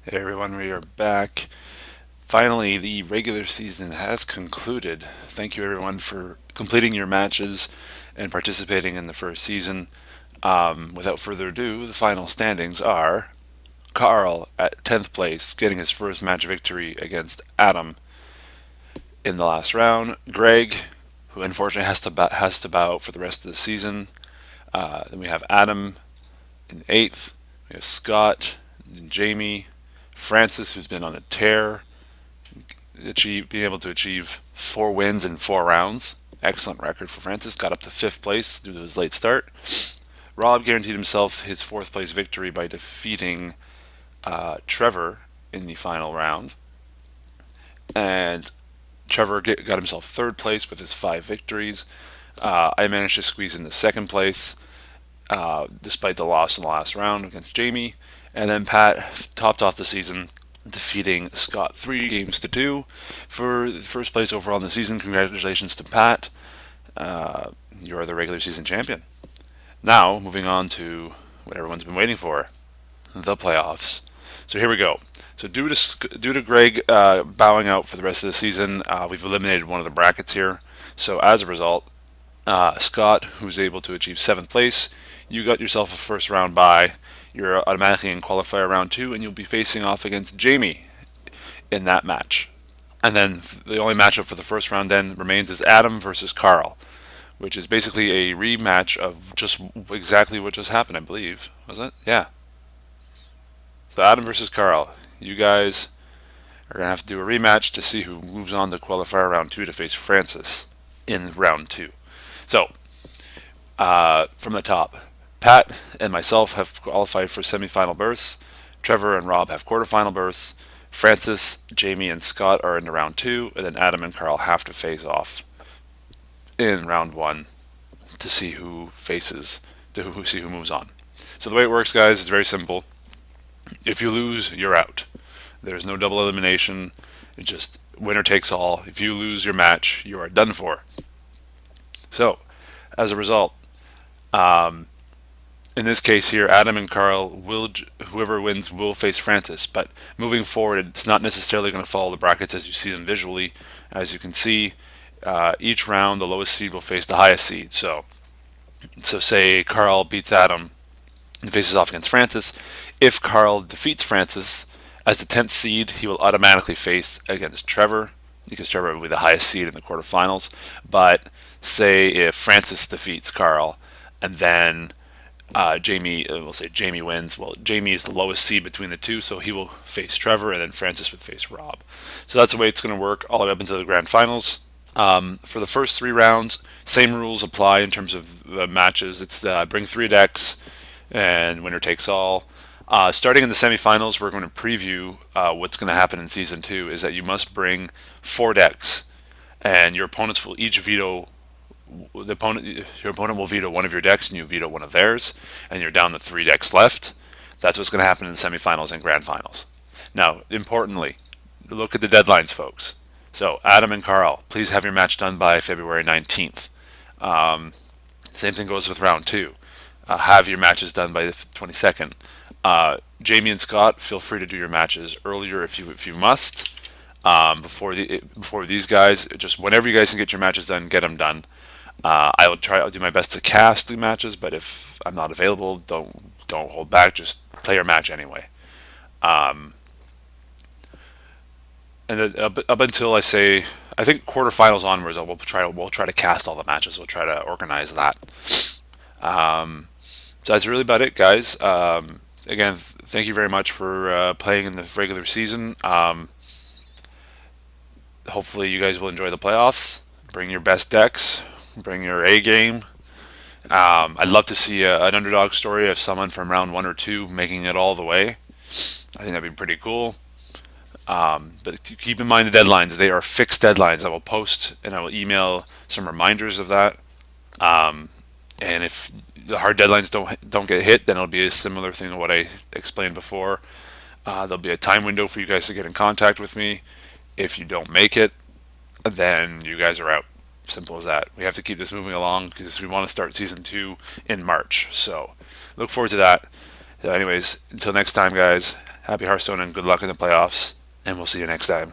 Hey everyone, we are back. Finally, the regular season has concluded. Thank you everyone for completing your matches and participating in the first season. Without further ado, the final standings are Carl at 10th place, getting his first match victory against Adam in the last round. Greg, who unfortunately has to bow out for the rest of the season. Then we have Adam in 8th. We have Scott and Jamie. Francis, who's been on a tear, being able to achieve 4 wins in 4 rounds. Excellent record for Francis. Got up to 5th place due to his late start. Rob guaranteed himself his 4th place victory by defeating Trevor in the final round. And Trevor got himself 3rd place with his 5 victories. I managed to squeeze into 2nd place despite the loss in the last round against Jamie. And then Pat topped off the season defeating Scott 3 games to 2 for the 1st place overall in the season. Congratulations to Pat. You're the regular season champion. Now, moving on to what everyone's been waiting for, the playoffs. So here we go. So due to Greg bowing out for the rest of the season, we've eliminated one of the brackets here. So as a result, Scott, who's able to achieve 7th place, you got yourself a first round bye. You're automatically in qualifier round 2, and you'll be facing off against Jamie in that match. And then the only matchup for the first round then remains is Adam versus Carl, which is basically a rematch of just exactly what just happened, I believe. Was it? Yeah. So Adam versus Carl. You guys are going to have to do a rematch to see who moves on to qualifier round 2 to face Francis in round 2. So, from the top, Pat and myself have qualified for semifinal berths. Trevor and Rob have quarterfinal berths. Francis, Jamie, and Scott are in round 2, and then Adam and Carl have to face off in round 1 to see who faces to see who moves on. So the way it works, guys, is very simple. If you lose, you're out. There's no double elimination. It's just winner takes all. If you lose your match, you are done for. So, as a result, in this case here, Adam and Carl will, whoever wins will face Francis. But moving forward, it's not necessarily going to follow the brackets as you see them visually. As you can see, each round the lowest seed will face the highest seed. So say Carl beats Adam and faces off against Francis. If Carl defeats Francis as the 10th seed, he will automatically face against Trevor because Trevor will be the highest seed in the quarterfinals. But say if Francis defeats Carl and then we'll say Jamie wins. Well, Jamie is the lowest seed between the two, so he will face Trevor, and then Francis would face Rob. So that's the way it's going to work all the way up into the grand finals. For the first 3 rounds, same rules apply in terms of the matches. It's bring 3 decks, and winner takes all. Starting in the semifinals, we're going to preview what's going to happen in season 2. Is that you must bring 4 decks, and your opponents will each veto your opponent will veto one of your decks and you veto one of theirs, and you're down to 3 decks left. That's what's going to happen in the semifinals and grand finals. Now, importantly, look at the deadlines, folks. So, Adam and Carl, please have your match done by February 19th. Same thing goes with round 2. Have your matches done by the 22nd. Jamie and Scott, feel free to do your matches earlier if you must. Before these guys, just whenever you guys can get your matches done, get them done. I'll do my best to cast the matches, but if I'm not available, don't hold back. Just play your match anyway. And then up until I think quarterfinals onwards, we'll try to cast all the matches. We'll try to organize that. So that's really about it, guys. Again, thank you very much for playing in the regular season. Hopefully, you guys will enjoy the playoffs. Bring your best decks. Bring your A game. I'd love to see an underdog story of someone from round 1 or 2 making it all the way. I think that'd be pretty cool. But keep in mind the deadlines. They are fixed deadlines. I will post and I will email some reminders of that. And if the hard deadlines don't get hit, then it'll be a similar thing to what I explained before. There'll be a time window for you guys to get in contact with me. If you don't make it, then you guys are out. Simple as that. We have to keep this moving along because we want to start season 2 in March. So look forward to that. So anyways, until next time, guys, Happy Hearthstone and good luck in the playoffs. And we'll see you next time.